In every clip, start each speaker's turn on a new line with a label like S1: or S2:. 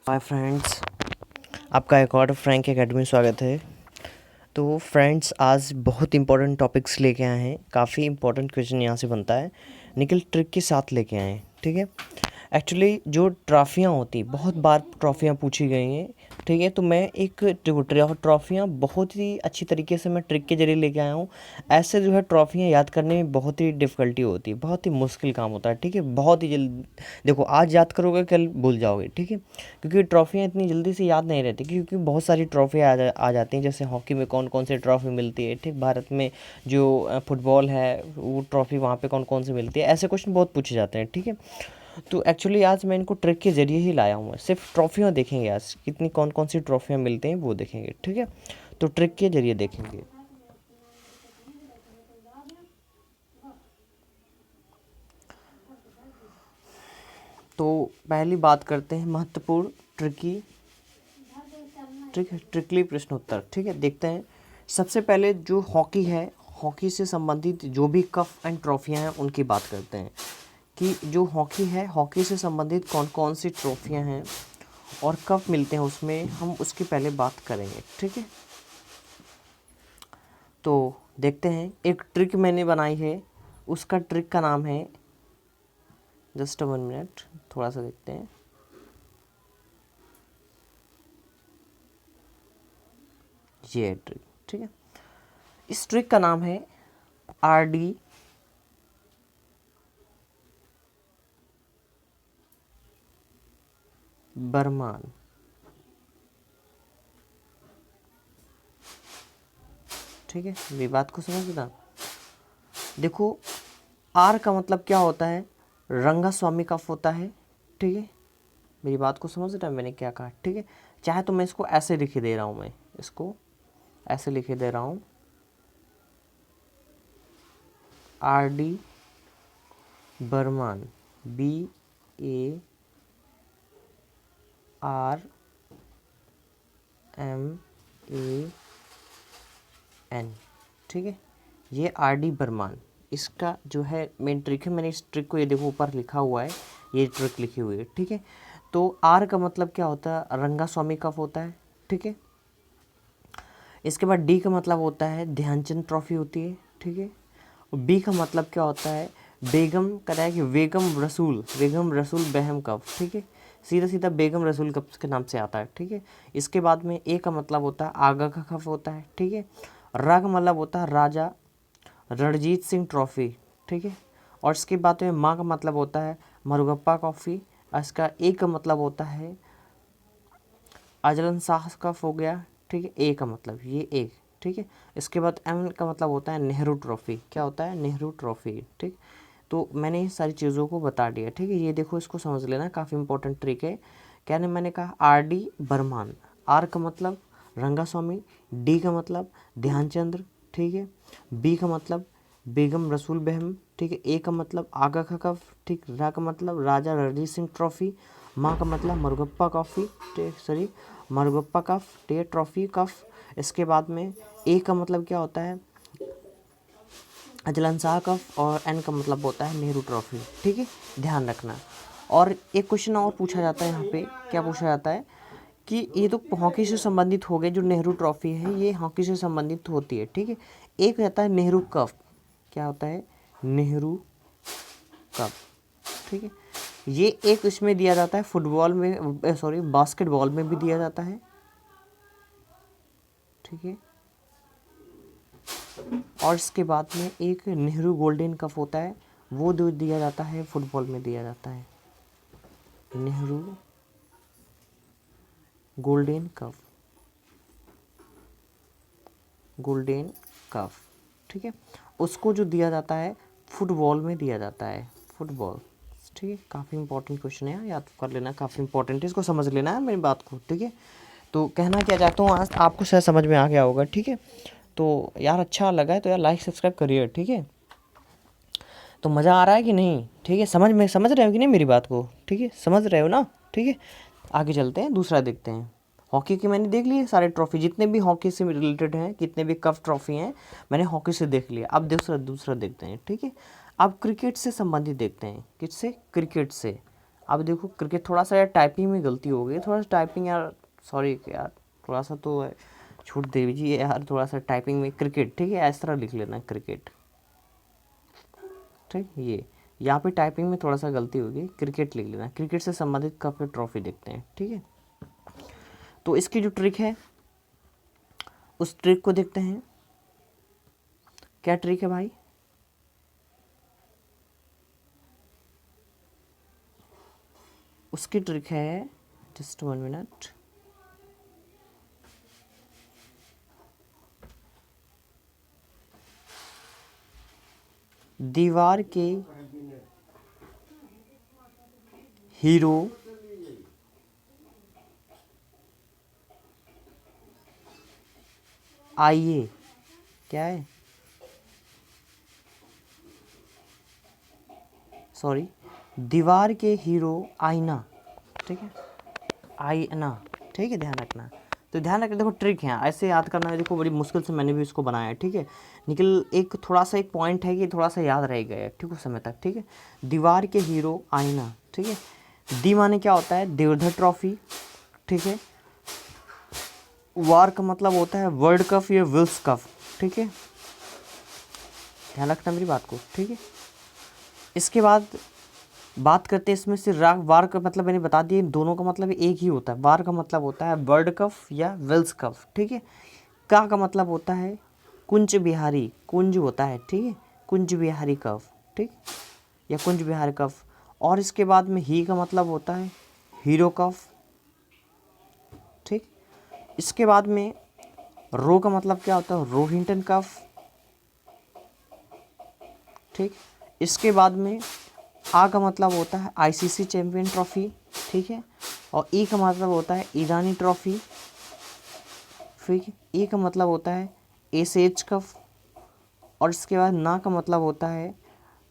S1: Hi friends, आपका एक और फ्रैंक एकेडमी में स्वागत है। तो फ्रेंड्स, आज बहुत इंपॉर्टेंट टॉपिक्स लेके आए हैं। काफ़ी इंपॉर्टेंट क्वेश्चन यहाँ से बनता है, निकल ट्रिक के साथ लेके आए हैं। ठीक है, एक्चुअली जो ट्रॉफ़ियाँ होती, बहुत बार ट्रॉफ़ियाँ पूछी गई हैं। ठीक है, तो मैं एक ट्रॉफ़ियाँ बहुत ही अच्छी तरीके से मैं ट्रिक के ज़रिए लेके आया हूँ। ऐसे जो है ट्रॉफ़ियाँ याद करने में बहुत ही डिफ़िकल्टी होती है, बहुत ही मुश्किल काम होता है। ठीक है, बहुत ही जल्द, देखो आज याद करोगे कल भूल जाओगे। ठीक है, क्योंकि ट्रॉफ़ियाँ इतनी जल्दी से याद नहीं रहती, क्योंकि बहुत सारी ट्रॉफ़ियाँ आ जाती हैं। जैसे हॉकी में कौन कौन सी ट्रॉफ़ी मिलती है, ठीक, भारत में जो फुटबॉल है वो ट्रॉफ़ी वहाँ पे कौन कौन सी मिलती है, ऐसे क्वेश्चन बहुत पूछे जाते हैं। ठीक है, तो एक्चुअली आज मैं इनको ट्रिक के ज़रिए ही लाया हूँ। सिर्फ ट्रॉफ़ियाँ देखेंगे, आज कितनी कौन कौन सी ट्रॉफ़ियाँ मिलती हैं वो देखेंगे। ठीक है, तो ट्रिक के ज़रिए देखेंगे। तो पहली बात करते हैं महत्वपूर्ण ट्रिकली प्रश्न उत्तर। ठीक है, देखते हैं। सबसे पहले जो हॉकी है, हॉकी से संबंधित जो भी कप एंड ट्रॉफियां हैं उनकी बात करते हैं कि जो हॉकी है, हॉकी से संबंधित कौन कौन सी ट्रॉफियां हैं और कब मिलते हैं, उसमें हम उसकी पहले बात करेंगे। ठीक है, तो देखते हैं। एक ट्रिक मैंने बनाई है, उसका ट्रिक का नाम है, जस्ट 1 मिनट, थोड़ा सा देखते हैं। ये है ट्रिक। ठीक है, इस ट्रिक का नाम है RD बर्मन। ठीक है, मेरी बात को समझना। देखो, आर का मतलब क्या होता है, रंगा स्वामी कफ होता है। ठीक है, मेरी बात को समझ रहा है मैंने क्या कहा। ठीक है, चाहे तो मैं इसको ऐसे लिखे दे रहा हूँ, मैं इसको ऐसे लिखे दे रहा हूँ, RD बर्मन, BARMAN। ठीक है, ये RD बर्मन इसका जो है मेन ट्रिक है। मैंने इस ट्रिक को, ये देखो ऊपर लिखा हुआ है, ये ट्रिक लिखी हुई है। ठीक है, तो आर का मतलब क्या होता है, रंगा स्वामी कप होता है। ठीक है, इसके बाद डी का मतलब होता है ध्यानचंद ट्रॉफी होती है। ठीक है, और बी का मतलब क्या होता है, बेगम, कहता है कि बेगम रसूल बेहम कप। ठीक है, सीधा सीधा बेगम रसूल कप के नाम से आता है। ठीक है, इसके बाद में ए का मतलब होता है आगा का कप होता है। ठीक है, रा का मतलब होता है राजा रणजीत सिंह ट्रॉफी। ठीक है, और इसके बाद में माँ का मतलब होता है मरुगप्पा कॉफ़ी। इसका ए का मतलब होता है अजलन शाह कप हो गया। ठीक है, ए का मतलब ये एक। ठीक है, इसके बाद एम का मतलब होता है नेहरू ट्रॉफी। क्या होता है, नेहरू ट्रॉफी। ठीक, तो मैंने ये सारी चीज़ों को बता दिया। ठीक है, ये देखो, इसको समझ लेना, काफ़ी इंपॉर्टेंट ट्रिक है। क्या ने मैंने कहा, RD बर्मन। आर का मतलब रंगास्वामी, डी का मतलब ध्यानचंद्र। ठीक है, बी का मतलब बेगम रसूल बेगम। ठीक है, ए का मतलब आगा का कफ। ठीक, रा का मतलब राजा रणजीत सिंह ट्रॉफी, माँ का मतलब मरगप्पा कॉफ़ी, सॉरी मरगप्पा कफ, टे ट्रॉफी कफ। इसके बाद में ए का मतलब क्या होता है, अजलन शाह कप, और एन का मतलब होता है नेहरू ट्रॉफी। ठीक है, ध्यान रखना। और एक क्वेश्चन और पूछा जाता है यहाँ पे, क्या पूछा जाता है कि ये तो हॉकी से संबंधित हो गए, जो नेहरू ट्रॉफी है ये हॉकी से संबंधित होती है। ठीक है, एक रहता है नेहरू कप। क्या होता है, नेहरू कप। ठीक है, ये एक इसमें दिया जाता है फुटबॉल में, सॉरी बास्केटबॉल में भी दिया जाता है। ठीक है, और इसके बाद में एक नेहरू गोल्डन कप होता है, वो दिया जाता है फुटबॉल में दिया जाता है, Nehru golden cup, golden cup. ठीक है, उसको जो दिया जाता है फुटबॉल में दिया जाता है, फुटबॉल। ठीक है, काफ़ी इंपॉर्टेंट क्वेश्चन है, याद कर लेना, काफ़ी इंपॉर्टेंट है, इसको समझ लेना है मेरी बात को। ठीक है, तो कहना क्या चाहता हूँ, आज आपको शायद समझ में आ गया होगा। ठीक है, तो यार अच्छा लगा है तो यार लाइक सब्सक्राइब करिए। ठीक है, तो मज़ा आ रहा है कि नहीं, ठीक है, समझ रहे हो कि नहीं मेरी बात को, ठीक है, समझ रहे हो ना। ठीक है, आगे चलते हैं, दूसरा देखते हैं। हॉकी की मैंने देख लिए सारे ट्रॉफी, जितने भी हॉकी से रिलेटेड हैं, कितने भी कप ट्रॉफी हैं, मैंने हॉकी से देख लिया। अब दूसरा दूसरा देखते हैं। ठीक है, अब क्रिकेट से संबंधित देखते हैं, किससे, क्रिकेट से। अब देखो क्रिकेट, थोड़ा सा यार टाइपिंग में गलती हो गई, थोड़ा सा टाइपिंग यार, सॉरी यार, थोड़ा सा तो छूट दे दीजिए यार, थोड़ा सा टाइपिंग में क्रिकेट, ठीक है, इस तरह लिख लेना क्रिकेट, ठीक। ये यहाँ पे टाइपिंग में थोड़ा सा गलती होगी, क्रिकेट लिख लेना, क्रिकेट से संबंधित कप या ट्रॉफी देखते हैं, ठीक है। तो इसकी जो ट्रिक है उस ट्रिक को देखते हैं। क्या ट्रिक है भाई? उसकी ट्रिक है, जस्ट 1 मिनट, दीवार के हीरो आइए, क्या है, सॉरी, दीवार के हीरो आईना, ठीक है, आईना, ठीक है, ध्यान रखना। तो ध्यान रखना, देखो ट्रिक है, ऐसे याद करना है, देखो बड़ी मुश्किल से मैंने भी इसको बनाया है, ठीक है। निकल एक थोड़ा सा एक पॉइंट है कि थोड़ा सा याद रह गया है, ठीक, उस समय तक, ठीक है। दीवार के हीरो आईना, ठीक है। दी माने क्या होता है, देवधर ट्रॉफी, ठीक है। वार का मतलब होता है वर्ल्ड कप या विल्स कप, ठीक है, ध्यान रखना मेरी बात को, ठीक है। इसके बाद बात करते हैं इसमें से वार का मतलब मैंने बता दिया, दोनों का मतलब एक ही होता है। वार का मतलब होता है वर्ल्ड कप या वेल्स कप, ठीक है। का मतलब होता है कुंज बिहारी, कुंज होता है, ठीक है, कुंज बिहारी कप, ठीक, या कुंज बिहारी कप। और इसके बाद में ही का मतलब होता है हीरो कप, ठीक। इसके बाद में रो का मतलब क्या होता है, रोहिंटन कप, ठीक। इसके बाद में आ का मतलब होता है आईसीसी चैंपियन ट्रॉफी, ठीक है। और ई का मतलब होता है ईरानी ट्रॉफी, फिर ए का मतलब होता है एसएच कप। और इसके बाद ना का मतलब होता है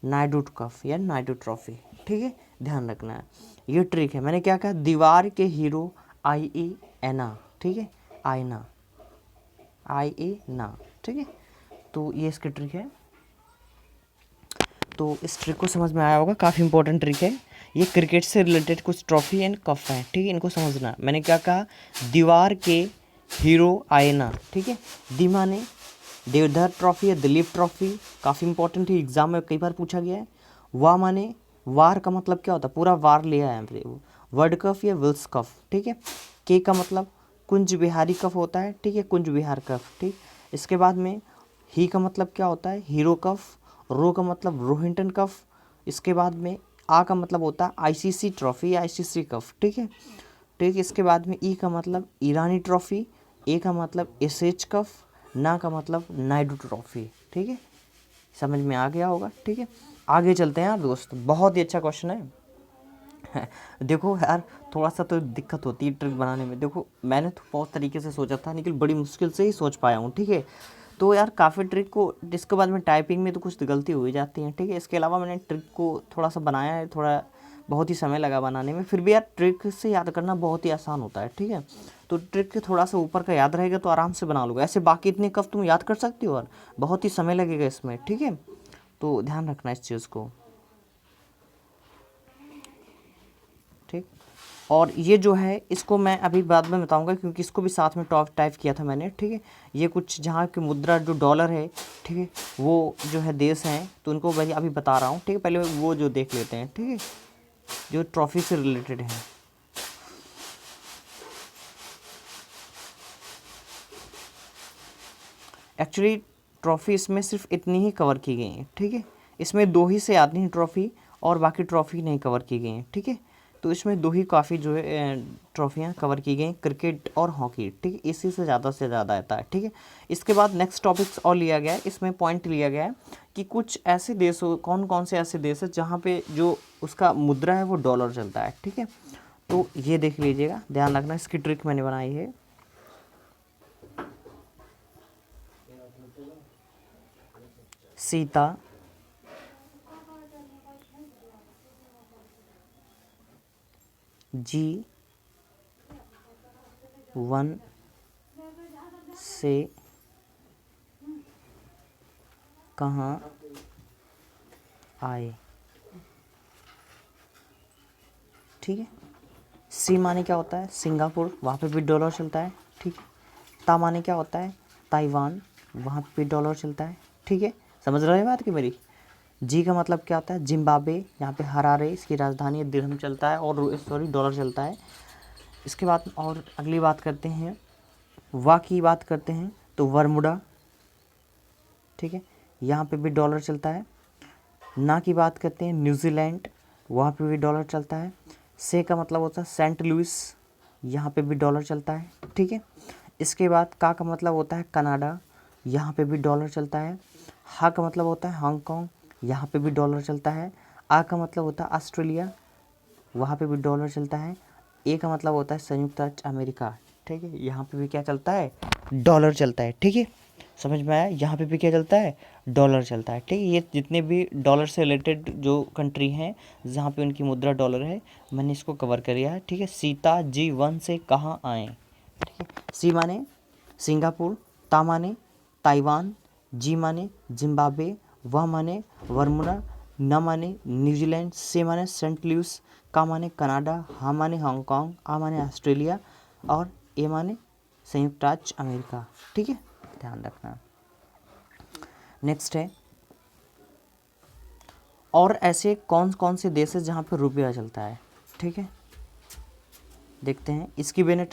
S1: नायडू कप या नायडू ट्रॉफी, ठीक है, ध्यान रखना है। ये ट्रिक है, मैंने क्या कहा, दीवार के हीरो आई ए एना, ठीक है, आईना, आई ए ना, ठीक है। तो ये इसकी ट्रिक है। तो इस ट्रिक को समझ में आया होगा, काफ़ी इंपॉर्टेंट ट्रिक है ये, क्रिकेट से रिलेटेड कुछ ट्रॉफी एंड कप है, ठीक है, इनको समझना। मैंने क्या कहा, दीवार के हीरो आईना, ठीक है। दी माने देवधर ट्रॉफी या दिलीप ट्रॉफी, काफ़ी इंपॉर्टेंट है, एग्जाम में कई बार पूछा गया है। वाह माने वार का मतलब क्या होता है, पूरा वार लिया है, वर्ल्ड कप या विल्स कप, ठीक है। के का मतलब कुंज बिहारी कप होता है, ठीक है, कुंज बिहार कप, ठीक। इसके बाद में ही का मतलब क्या होता है, हीरो कप। रो का मतलब रोहिंटन कप। इसके बाद में आ का मतलब होता है आईसीसी ट्रॉफी या आईसीसी कप, ठीक है, ठीक। इसके बाद में ई का मतलब ईरानी ट्रॉफी। ए का मतलब एसएच कप। ना का मतलब नायडू ट्रॉफी, ठीक है, समझ में आ गया होगा, ठीक है। आगे चलते हैं यार दोस्त, बहुत ही अच्छा क्वेश्चन है। देखो यार, थोड़ा सा तो दिक्कत होती है ट्रिक बनाने में, देखो मैंने तो बहुत तरीके से सोचा था, लेकिन बड़ी मुश्किल से ही सोच पाया हूँ, ठीक है। तो यार काफ़ी ट्रिक को, इसके बाद में टाइपिंग में तो कुछ गलती हो ही जाती है, ठीक है। इसके अलावा मैंने ट्रिक को थोड़ा सा बनाया है, थोड़ा बहुत ही समय लगा बनाने में, फिर भी यार ट्रिक से याद करना बहुत ही आसान होता है, ठीक है। तो ट्रिक के थोड़ा सा ऊपर का याद रहेगा तो आराम से बना लोगे, ऐसे बाकी इतने कफ तुम याद कर सकती हो और बहुत ही समय लगेगा इसमें, ठीक है। तो ध्यान रखना इस चीज़ को, ठीक। और ये जो है इसको मैं अभी बाद में बताऊंगा, क्योंकि इसको भी साथ में टॉप टाइप किया था मैंने, ठीक है। ये कुछ जहाँ की मुद्रा जो डॉलर है, ठीक है, वो जो है देश हैं, तो उनको मैं अभी बता रहा हूँ, ठीक है। पहले वो जो देख लेते हैं, ठीक है, जो ट्रॉफी से रिलेटेड है। एक्चुअली ट्रॉफी इसमें सिर्फ इतनी ही कवर की गई हैं, ठीक है। इसमें दो ही से आती हैं ट्रॉफी, और बाकी ट्रॉफी नहीं कवर की गई हैं, ठीक है। तो इसमें दो ही काफ़ी जो है ट्रॉफियाँ कवर की गई, क्रिकेट और हॉकी, ठीक है, इसी से ज़्यादा आता है, ठीक है। इसके बाद नेक्स्ट टॉपिक्स और लिया गया है, इसमें पॉइंट लिया गया है कि कुछ ऐसे देश, कौन कौन से ऐसे देश है जहाँ पे जो उसका मुद्रा है वो डॉलर चलता है, ठीक है। तो ये देख लीजिएगा, ध्यान रखना, इसकी ट्रिक मैंने बनाई है। सीता जी 1 से कहाँ आए, ठीक है। सी माने क्या होता है, सिंगापुर, वहाँ पे भी डॉलर चलता है, ठीक है। ता माने क्या होता है, ताइवान, वहाँ पे डॉलर चलता है, ठीक है। समझ रहे हैं बात की मेरी। जी का मतलब क्या होता है, जिम्बाब्वे, यहाँ पे हरारे इसकी राजधानी है, दिरहम चलता है और सॉरी डॉलर चलता है। इसके बाद और अगली बात करते हैं, वाह की बात करते हैं तो बरमूडा, ठीक है, यहाँ पे भी डॉलर चलता है। ना की बात करते हैं न्यूजीलैंड, वहाँ पे भी डॉलर चलता है। से का मतलब होता है सेंट लुइस, यहाँ पे भी डॉलर चलता है, ठीक है। इसके बाद का मतलब होता है कनाडा, यहाँ पे भी डॉलर चलता है। हा का मतलब होता है हांगकांग, यहाँ पे भी डॉलर चलता है। आ का मतलब होता है ऑस्ट्रेलिया, वहाँ पे भी डॉलर चलता है। ए का मतलब होता है संयुक्त राज्य अमेरिका, ठीक है, यहाँ पे भी क्या चलता है, डॉलर चलता है, ठीक है। समझ में आया, यहाँ पे भी क्या चलता है, डॉलर चलता है, ठीक है। ये जितने भी डॉलर से रिलेटेड जो कंट्री हैं जहाँ पे उनकी मुद्रा डॉलर है, मैंने इसको कवर कर लिया है, ठीक है। सीता जी वन से कहाँ आए, ठीक है। सी माने सिंगापुर, ता माने ताइवान, जी माने जिम्बाब्वे, वह माने बरमूडा, न माने न्यूजीलैंड, से माने सेंट लुइस, का माने कनाडा, हा माने हांगकांग, आ माने ऑस्ट्रेलिया और ए माने संयुक्त राज्य अमेरिका, ठीक है, ध्यान रखना। नेक्स्ट है, और ऐसे कौन कौन से देश है जहाँ पर रुपया चलता है, ठीक है, देखते हैं। इसकी मैंने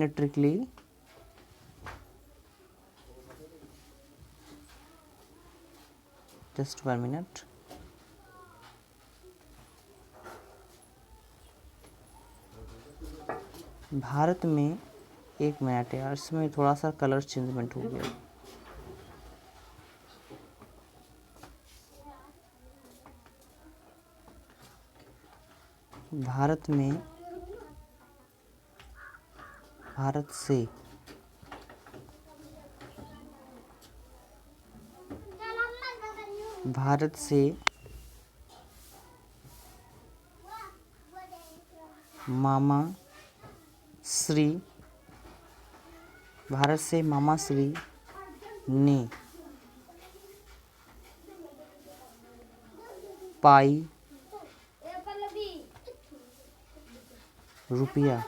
S1: ट्रिक ली, जस्ट 1 मिनट। भारत में, एक मिनट यार, इसमें थोड़ा सा कलर चेंजमेंट हो गया। भारत में, भारत से मामा श्री, भारत से मामा श्री ने पाई रुपया,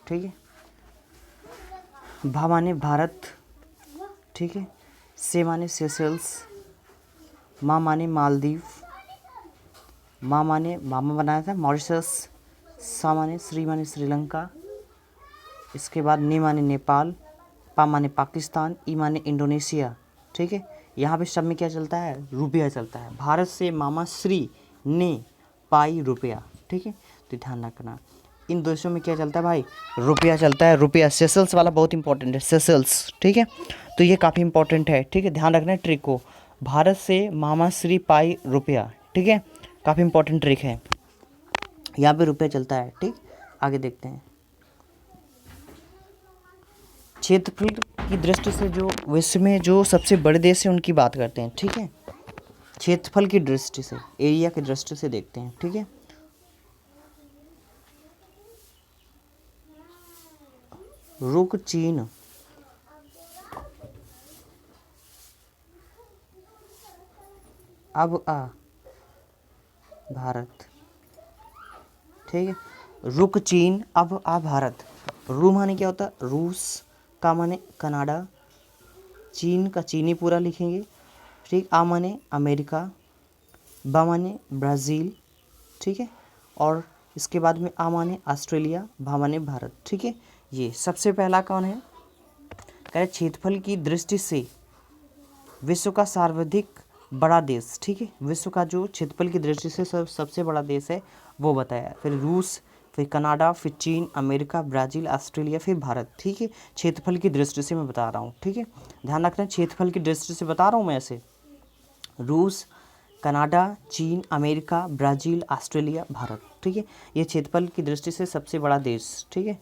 S1: ठीक है। भा माने भारत, ठीक है। से माने सेशल्स, मा माने मालदीव, मा माने मामा बनाया था मॉरिशस, सा माने श्रीलंका, इसके बाद ने माने नेपाल, पा माने पाकिस्तान, ई माने इंडोनेशिया, ठीक है। यहाँ पे सब में क्या चलता है, रुपया चलता है। भारत से मामा श्री ने पाई रुपया, ठीक है, तो ध्यान रखना इन देशों में क्या चलता है भाई, रुपया चलता है। रुपया, सेशल्स वाला बहुत इंपॉर्टेंट है, सेशल्स, ठीक है, तो ये काफ़ी इंपॉर्टेंट है, ठीक है, ध्यान रखना है ट्रिक को। भारत से मामा श्री पाई रुपया, ठीक है, काफ़ी इंपॉर्टेंट ट्रिक है, यहाँ पे रुपया चलता है, ठीक। आगे देखते हैं, क्षेत्रफल की दृष्टि से जो विश्व में जो सबसे बड़े देश हैं उनकी बात करते हैं, ठीक है। क्षेत्रफल की दृष्टि से, एरिया की दृष्टि से देखते हैं, ठीक है। रुक चीन, अब आ भारत, ठीक है। रुक चीन, अब आ भारत। रू माने क्या होता है, रूस, का माने कनाडा, चीन का चीनी पूरा लिखेंगे, ठीक। आ माने अमेरिका, बा माने ब्राज़ील, ठीक है, और इसके बाद में आ माने ऑस्ट्रेलिया, भा माने भारत, ठीक है। ये सबसे पहला कौन है, कह रहे क्षेत्रफल की दृष्टि से विश्व का सर्वाधिक बड़ा देश, ठीक है, विश्व का जो क्षेत्रफल की दृष्टि से सबसे बड़ा देश है वो बताया। फिर रूस, फिर कनाडा, फिर चीन, अमेरिका, ब्राज़ील, ऑस्ट्रेलिया, फिर भारत, ठीक है। क्षेत्रफल की दृष्टि से मैं बता रहा हूँ, ठीक है, ध्यान रखना, क्षेत्रफल की दृष्टि से बता रहा हूँ मैं ऐसे। रूस, कनाडा, चीन, अमेरिका, ब्राज़ील, ऑस्ट्रेलिया, भारत, ठीक है, ये क्षेत्रफल की दृष्टि से सबसे बड़ा देश, ठीक है।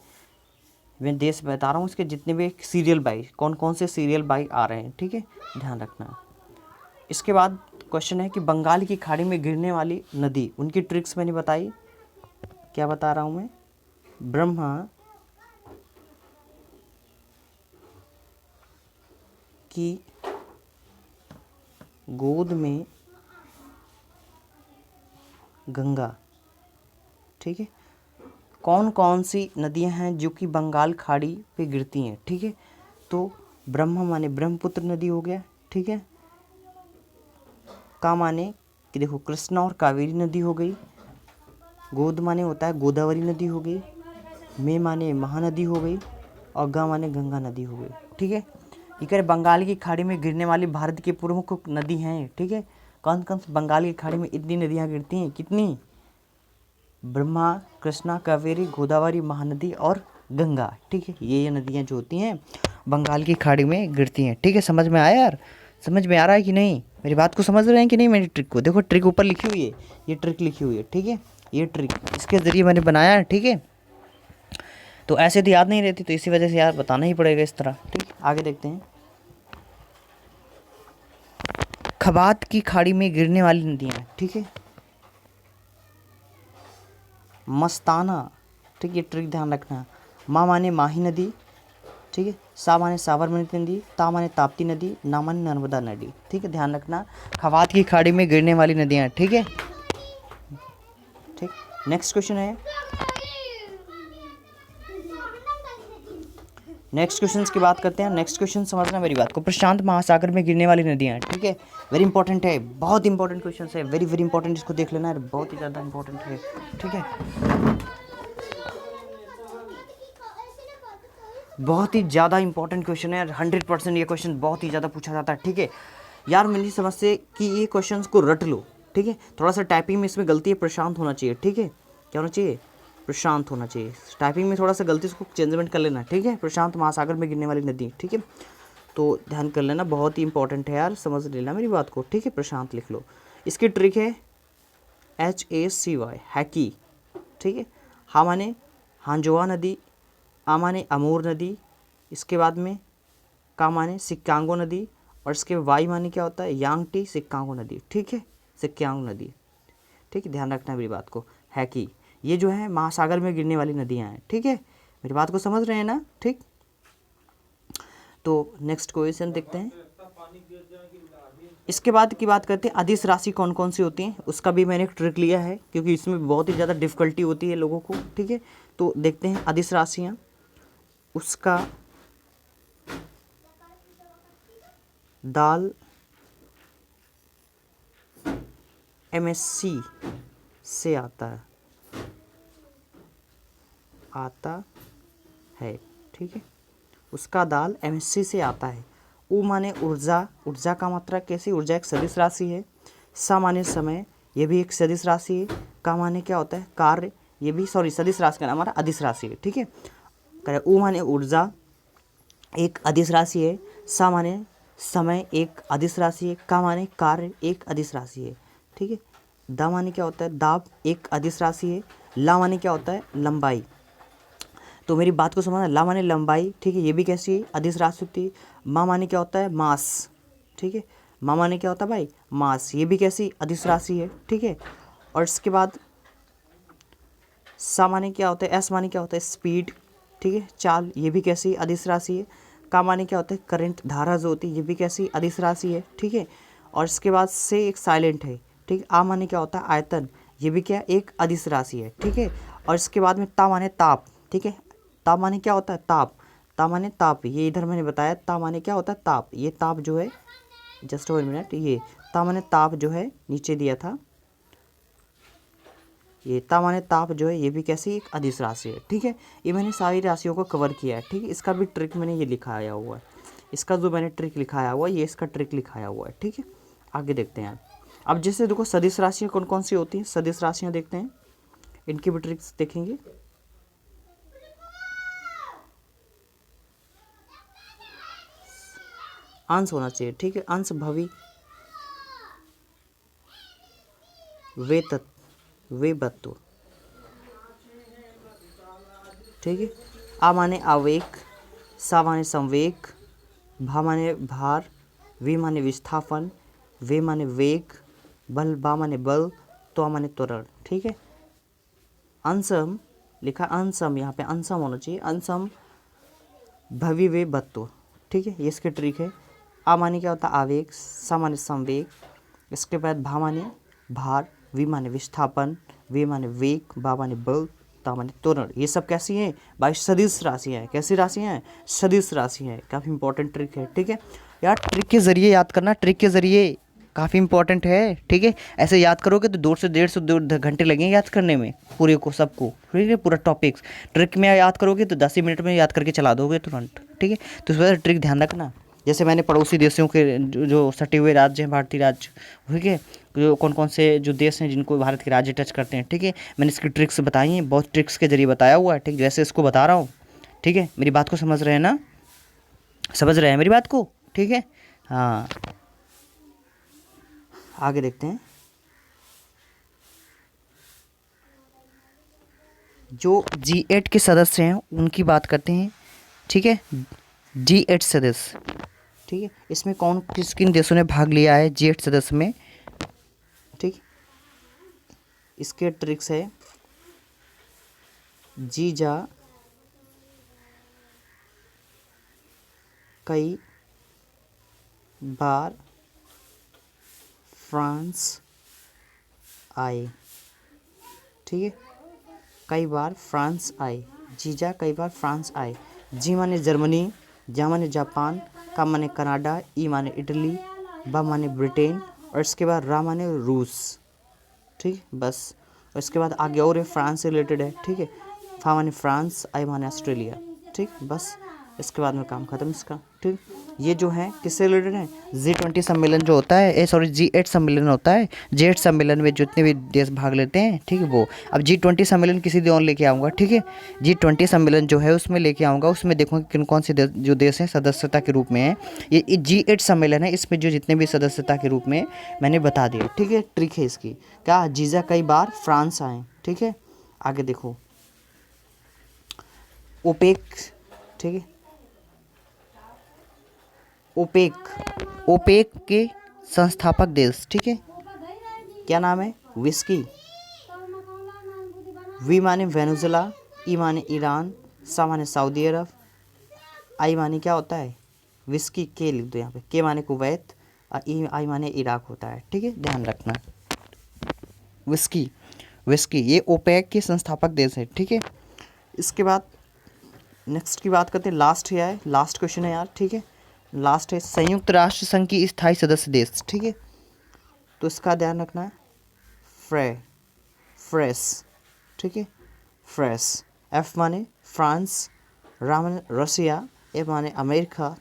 S1: मैं देश बता रहा हूँ, इसके जितने भी सीरियल बाई, कौन कौन से सीरियल बाई आ रहे हैं, ठीक है, ध्यान रखना। इसके बाद क्वेश्चन है कि बंगाल की खाड़ी में गिरने वाली नदी, उनकी ट्रिक्स मैंने बताई, क्या बता रहा हूँ मैं, की गोद में गंगा। ठीक है, कौन कौन सी नदियां हैं जो कि बंगाल खाड़ी पे गिरती हैं। ठीक है, तो ब्रह्मा माने ब्रह्मपुत्र नदी हो गया। ठीक है, का माने कि देखो कृष्णा और कावेरी नदी हो गई। गोद माने होता है गोदावरी नदी हो गई। में माने महानदी हो गई। और गा माने गंगा नदी हो गई। ठीक है, ये कह रहे बंगाल की खाड़ी में गिरने वाली भारत की प्रमुख नदी हैं। ठीक है, कौन कौन सी बंगाल की खाड़ी में इतनी नदियाँ गिरती हैं, कितनी? ब्रह्मा, कृष्णा, कावेरी, गोदावरी, महानदी और गंगा। ठीक है, ये नदियाँ जो होती हैं बंगाल की खाड़ी में गिरती हैं। ठीक है, समझ में आया यार? समझ में आ रहा है कि नहीं? मेरी बात को समझ रहे हैं कि नहीं? मेरी ट्रिक को देखो, ट्रिक ऊपर लिखी हुई है, ये ट्रिक लिखी हुई है। ठीक है, ये ट्रिक इसके ज़रिए मैंने बनाया है। ठीक है, तो ऐसे तो याद नहीं रहती, तो इसी वजह से यार बताना ही पड़ेगा इस तरह। ठीक, आगे देखते हैं। खबात की खाड़ी में गिरने वाली नदियाँ। ठीक है, मस्ताना। ठीक है, ट्रिक ध्यान रखना। माँ माने माही नदी। ठीक है, सा माने साबरमती नदी, ता माने ताप्ती नदी, ना माने नर्मदा नदी। ठीक है, ध्यान रखना, खवात की खाड़ी में गिरने वाली नदियाँ। ठीक है, ठीक। नेक्स्ट क्वेश्चन है, नेक्स्ट क्वेश्चन की बात करते हैं। नेक्स्ट क्वेश्चन समझना मेरी बात को, प्रशांत महासागर में गिरने वाली नदियाँ। ठीक है, वेरी इंपॉर्टेंट है, बहुत इंपॉर्टेंट क्वेश्चन है, वेरी वेरी इंपॉर्टेंट, इसको देख लेना है, बहुत ही ज़्यादा इंपॉर्टेंट है। ठीक है, बहुत ही ज़्यादा इंपॉर्टेंट क्वेश्चन है, 100% ये क्वेश्चन बहुत ही ज़्यादा पूछा जाता है। ठीक है यार, मेरी समझ से कि ये क्वेश्चन को रट लो। ठीक है, थोड़ा सा टाइपिंग में इसमें गलती है, प्रशांत होना चाहिए। ठीक है, क्या होना चाहिए? प्रशांत होना चाहिए। टाइपिंग में थोड़ा सा गलती, उसको चेंजमेंट कर लेना। ठीक है, प्रशांत महासागर में गिरने वाली नदी। ठीक है, तो ध्यान कर लेना, बहुत ही इंपॉर्टेंट है यार, समझ लेना मेरी बात को। ठीक है, प्रशांत लिख लो। इसकी ट्रिक है HACY, हैकी। ठीक है, हा माने हांजोआ नदी, आ माने अमूर नदी, इसके बाद में का माने सिक्कांगो नदी, और इसके वाई माने क्या होता है? यांगटी सिक्कांगो नदी। ठीक है, सिक्कांगो नदी। ठीक है, ध्यान रखना मेरी बात को, है कि ये जो है महासागर में गिरने वाली नदियाँ हैं। ठीक है, मेरी बात को समझ रहे हैं ना? ठीक, तो नेक्स्ट क्वेश्चन देखते हैं। इसके बाद की बात करते हैं, अदिश राशि कौन कौन सी होती हैं, उसका भी मैंने एक ट्रिक लिया है, क्योंकि इसमें बहुत ही ज़्यादा डिफिकल्टी होती है लोगों को। ठीक है, तो देखते हैं अदिश राशियाँ, उसका दाल MSc से आता है। ठीक है, उसका दाल MSc से आता है। ऊ माने ऊर्जा, ऊर्जा का मात्रा कैसी? ऊर्जा एक सदिश राशि है। सा माने समय, ये भी एक सदिश राशि है। का माने क्या होता है? कार्य, ये भी सदिश राशि का नाम हमारा अदिश राशि है। ठीक है, ऊ माने ऊर्जा एक अदिश राशि है। सा माने समय एक अदिश राशि है। का माने कार्य एक अदिश राशि है। ठीक है, दा माने क्या होता है? दाब एक अदिश राशि है। ला माने क्या होता है? लंबाई। तो मेरी बात को समझना, ला माने लंबाई। ठीक है, ये भी कैसी है? अदिश राशि होती है। मा माने क्या होता है? मास। ठीक है, मा माने क्या होता है भाई? मास, ये भी कैसी? अदिश राशि है। ठीक है, और इसके बाद सा माने क्या होता है? एस माने क्या होता है? स्पीड। ठीक है, चाल, ये भी कैसी? अदिश राशि है। का माने क्या होता है? करंट, धारा जो होती है, ये भी कैसी? अदिश राशि है। ठीक है, और इसके बाद से एक साइलेंट है। ठीक, आ माने क्या होता है? आयतन, ये भी क्या? एक अदिश राशि है। ठीक है, और इसके बाद में ता माने ताप। ठीक है, ता माने क्या होता है? ताप, ता माने ताप, ये इधर मैंने बताया, ता माने क्या होता है? ताप, ये ताप जो है, जस्ट 1 मिनट, ये ता माने ताप जो है नीचे दिया था, ये ता माने ताप जो है, ये भी कैसी? एक अदिश राशि है। ठीक है, ये मैंने सारी राशियों को कवर किया है। ठीक है, इसका भी ट्रिक मैंने ये लिखाया हुआ है, इसका जो मैंने ट्रिक लिखाया हुआ है, ये इसका ट्रिक लिखाया हुआ है। ठीक है, आगे देखते हैं। अब जैसे देखो, सदिश राशियाँ कौन कौन सी होती हैं? सदिश राशियाँ देखते हैं, इनकी भी ट्रिक्स देखेंगे। अंश होना चाहिए। ठीक है, अंश, भवि, वेबत्व। ठीक है, आ माने आवेग, सा माने संवेग, भा माने भार, वी माने विस्थापन, वे माने वेग, बल, बा माने बल, तो माने त्वरण। ठीक है, अंशम लिखा, अंशम, यहाँ पे अंशम होना चाहिए, अंशम भवि वे बत्तो। ठीक है, ये इसके ट्रिक है। आ माने क्या होता है आवेग, सा माने संवेग, इसके बाद भा माने भार, वी माने विस्थापन, वे माने वेग, बा माने बल, ता माने त्वरण। ये सब कैसी हैं भाई? सदिश राशि हैं। कैसी राशि हैं? सदिश राशि हैं। काफ़ी इंपॉर्टेंट ट्रिक है, ठीक है यार। ट्रिक के जरिए याद करना, ट्रिक के जरिए काफ़ी इंपॉर्टेंट है, ठीक है। ऐसे याद करोगे तो 2 से 1.5 घंटे लगेंगे याद करने में पूरे को, सबको, ठीक है, पूरा टॉपिक्स। ट्रिक में याद करोगे तो 10 ही मिनट में याद करके चला दोगे तुरंत, ठीक है। तो इस वजह से ट्रिक ध्यान रखना। जैसे मैंने पड़ोसी देशों के जो सटे हुए राज्य हैं, भारतीय राज्य, ठीक है, जो कौन कौन से जो देश हैं जिनको भारत के राज्य टच करते हैं, ठीक है, मैंने इसकी ट्रिक्स बताई हैं, बहुत ट्रिक्स के जरिए बताया हुआ है, ठीक, जैसे इसको बता रहा हूँ, ठीक है। मेरी बात को समझ रहे हैं ना? समझ रहे हैं मेरी बात को, ठीक है। हाँ, आगे देखते हैं। जो G8 के सदस्य हैं उनकी बात करते हैं, ठीक है। G8 सदस्य, ठीक है, इसमें कौन किन देशों ने भाग लिया है G8 सदस्य में, ठीक। इसके ट्रिक्स है जीजा कई बार फ्रांस आए, ठीक है, कई बार फ्रांस आए, जीजा कई बार फ्रांस आए। जी माने जर्मनी, जा माने जापान, का माने कनाडा, ई माने इटली, बा माने ब्रिटेन, और इसके बाद रा माने रूस, ठीक, बस। और इसके बाद आगे और है फ्रांस से रिलेटेड है, ठीक है। फा माने फ्रांस, आई माने ऑस्ट्रेलिया, ठीक, बस। इसके बाद में काम खत्म इसका, ठीक। ये जो है किससे रिलेटेड है? G20 सम्मेलन जो होता है, सॉरी G8 सम्मेलन होता है। G8 सम्मेलन में जितने भी देश भाग लेते हैं, ठीक है, वो। अब G20 सम्मेलन किसी दिन और लेके आऊँगा, ठीक है। G20 सम्मेलन जो है उसमें लेके आऊँगा, उसमें देखूँगा किन कौन से जो देश हैं सदस्यता के रूप में हैं। ये G8 सम्मेलन है, इसमें जो जितने भी सदस्यता के रूप में मैंने बता दिया, ठीक है। ट्रिक है इसकी क्या? जीजा कई बार फ्रांस आए, ठीक है। आगे देखो, ओपेक, ठीक है, ओपेक के संस्थापक देश, ठीक है, क्या नाम है? विस्की। वी माने वेनेजुला, ई माने ईरान, सा माने सऊदी अरब, आई माने क्या होता है? विस्की, के लिख दो यहाँ पे, के माने कुवैत, और आई माने इराक होता है, ठीक है, ध्यान रखना। विस्की ये ओपेक के संस्थापक देश है, ठीक है। इसके बाद नेक्स्ट की बात करते हैं, लास्ट है, लास्ट क्वेश्चन है यार, ठीक है, लास्ट है। संयुक्त राष्ट्र संघ की स्थायी सदस्य देश, ठीक है, तो इसका ध्यान रखना है। फ्रेस, ठीक है, फ्रेस। एफ माने फ्रांस, रा माने रशिया, ए माने अमेरिका,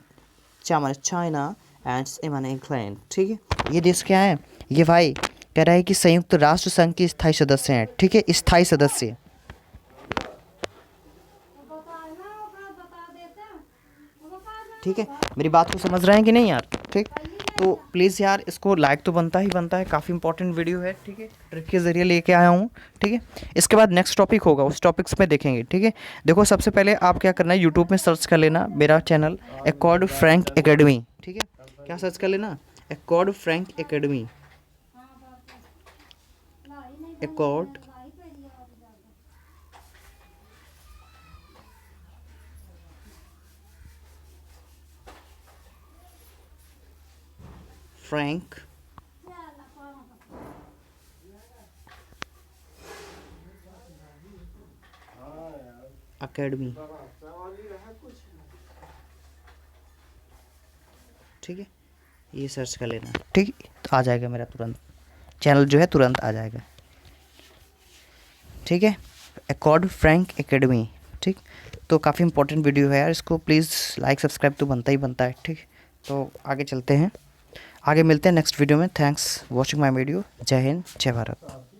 S1: चा माने चाइना, एंड ए माने इंग्लैंड, ठीक है। ये देश क्या है? ये भाई कह रहा है कि संयुक्त राष्ट्र संघ के स्थायी सदस्य हैं, ठीक है, स्थायी सदस्य, ठीक है। मेरी बात को समझ रहे हैं कि नहीं यार? ठीक, तो प्लीज़ यार इसको लाइक तो बनता ही बनता है, काफ़ी इंपॉर्टेंट वीडियो है, ठीक है, ट्रिक के ज़रिए लेके आया हूँ, ठीक है। इसके बाद नेक्स्ट टॉपिक होगा, उस टॉपिक्स में देखेंगे, ठीक है। देखो सबसे पहले आप क्या करना है, यूट्यूब में सर्च कर लेना मेरा चैनल एकॉर्ड फ्रैंक एकेडमी, ठीक है, क्या सर्च कर लेना? Accord Frank academy, accord Frank academy, ठीक है, ये सर्च कर लेना, ठीक, तो आ जाएगा मेरा तुरंत चैनल जो है, तुरंत आ जाएगा, ठीक है, एकॉर्ड फ्रैंक एकेडमी, ठीक। तो काफ़ी इंपॉर्टेंट वीडियो है यार, इसको प्लीज़ लाइक सब्सक्राइब तो बनता ही बनता है, ठीक। तो आगे चलते हैं, आगे मिलते हैं नेक्स्ट वीडियो में। Thanks watching my video. जय हिंद, जय भारत।